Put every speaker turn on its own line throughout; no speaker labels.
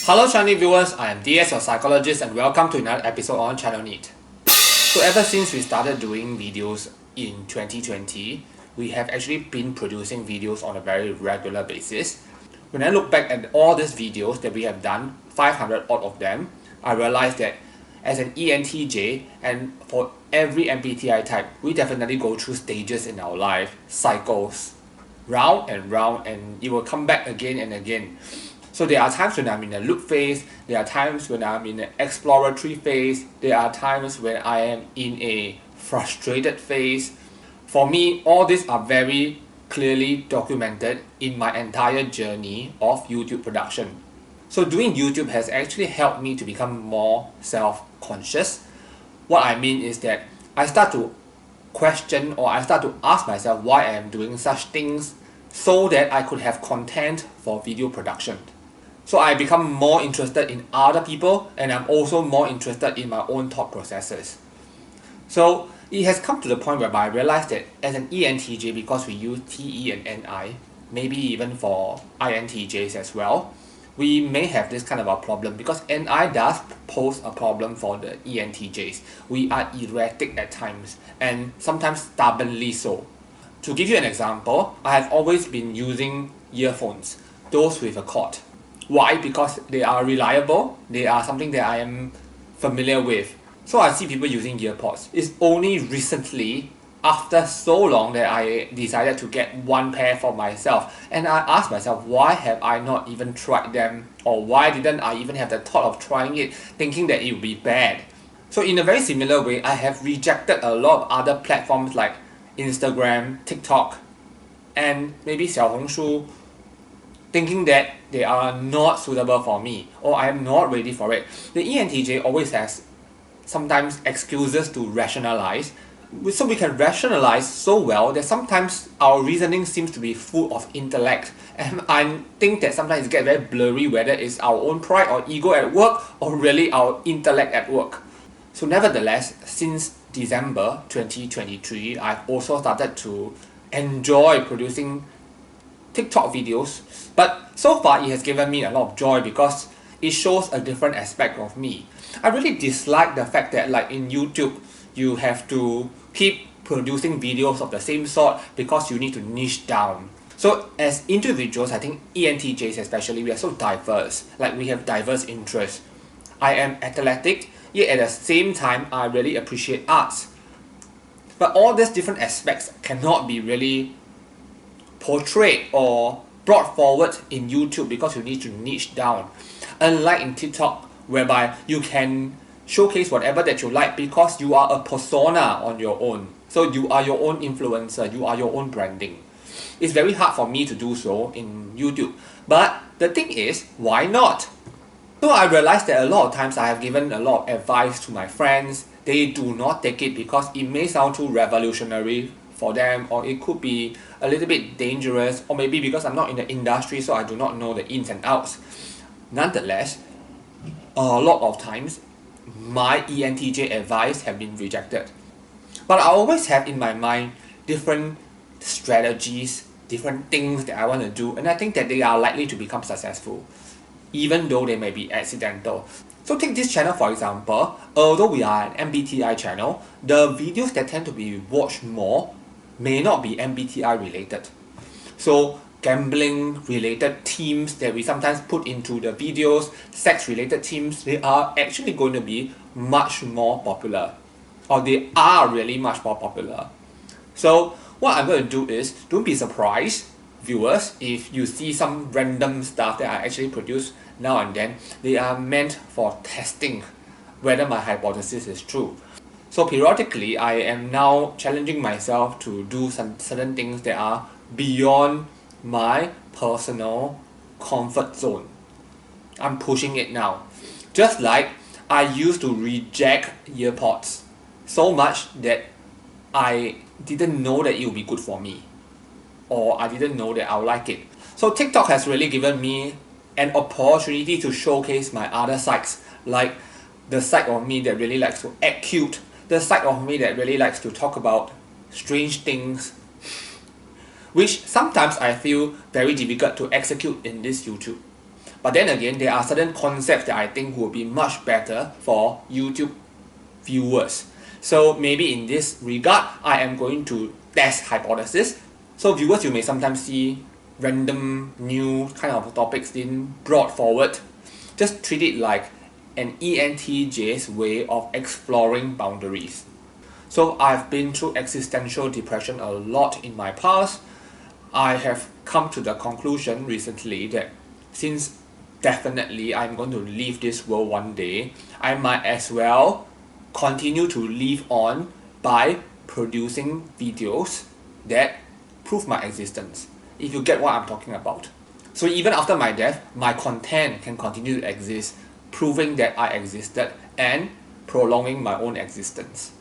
Hello Shiny viewers, I am DS, your psychologist, and welcome to another episode on Channel Neat. So ever since we started doing videos in 2020, we have actually been producing videos on a very regular basis. When I look back at all these videos that we have done, 500 odd of them, I realized that as an ENTJ and for every MBTI type, we definitely go through stages in our life, cycles, round, and it will come back again and again. So there are times when I'm in a loop phase, there are times when I'm in an exploratory phase, there are times when I am in a frustrated phase. For me, all these are very clearly documented in my entire journey of YouTube production. So doing YouTube has actually helped me to become more self-conscious. What I mean is that I start to question or I start to ask myself why I am doing such things so that I could have content for video production. So I become more interested in other people, and I'm also more interested in my own thought processes. So it has come to the point whereby I realized that as an ENTJ, because we use TE and NI, maybe even for INTJs as well, we may have this kind of a problem because NI does pose a problem for the ENTJs. We are erratic at times and sometimes stubbornly so. To give you an example, I have always been using earphones, those with a cord. Why? Because they are reliable, they are something that I am familiar with. So I see people using earpods. It's only recently, after so long, that I decided to get one pair for myself. And I asked myself, why have I not even tried them? Or why didn't I even have the thought of trying it, thinking that it would be bad? So in a very similar way, I have rejected a lot of other platforms like Instagram, TikTok, and maybe Xiaohongshu, thinking that they are not suitable for me or I am not ready for it. The ENTJ always has sometimes excuses to rationalize. So we can rationalize so well that sometimes our reasoning seems to be full of intellect, and I think that sometimes it gets very blurry whether it's our own pride or ego at work or really our intellect at work. So nevertheless, since December 2023, I've also started to enjoy producing TikTok videos, but so far it has given me a lot of joy because it shows a different aspect of me. I really dislike the fact that like in YouTube you have to keep producing videos of the same sort because you need to niche down. So as individuals, I think ENTJs especially, we are so diverse, like we have diverse interests. I am athletic, yet at the same time I really appreciate arts. But all these different aspects cannot be really portrayed or brought forward in YouTube because you need to niche down. Unlike in TikTok, whereby you can showcase whatever that you like because you are a persona on your own. So you are your own influencer, you are your own branding. It's very hard for me to do so in YouTube. But the thing is, why not? So I realized that a lot of times I have given a lot of advice to my friends. They do not take it because it may sound too revolutionary for them, or it could be a little bit dangerous, or maybe because I'm not in the industry so I do not know the ins and outs. Nonetheless, a lot of times my ENTJ advice have been rejected. But I always have in my mind different strategies, different things that I want to do, and I think that they are likely to become successful, even though they may be accidental. So take this channel for example. Although we are an MBTI channel, the videos that tend to be watched more may not be MBTI related. So gambling related themes that we sometimes put into the videos, sex related themes, they are actually going to be much more popular, or they are really much more popular. So what I'm going to do is, don't be surprised viewers if you see some random stuff that I actually produce now and then. They are meant for testing whether my hypothesis is true. So periodically I am now challenging myself to do some certain things that are beyond my personal comfort zone. I'm pushing it now. Just like I used to reject earpods so much that I didn't know that it would be good for me, or I didn't know that I would like it. So TikTok has really given me an opportunity to showcase my other sides, like the side of me that really likes to act cute, the side of me that really likes to talk about strange things, which sometimes I feel very difficult to execute in this YouTube. But then again, there are certain concepts that I think would be much better for YouTube viewers. So maybe in this regard, I am going to test hypothesis. So viewers, you may sometimes see random new kind of topics being brought forward. Just treat it like an ENTJ's way of exploring boundaries. So I've been through existential depression a lot in my past. I have come to the conclusion recently that since definitely I'm going to leave this world one day, I might as well continue to live on by producing videos that prove my existence, if you get what I'm talking about. So even after my death, my content can continue to exist, proving that I existed and prolonging my own existence.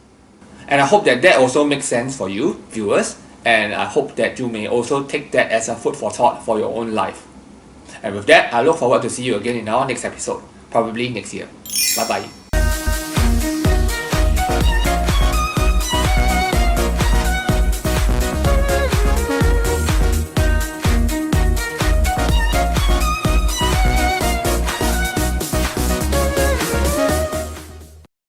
And I hope that that also makes sense for you, viewers, and I hope that you may also take that as a food for thought for your own life. And with that, I look forward to see you again in our next episode, probably next year. Bye bye.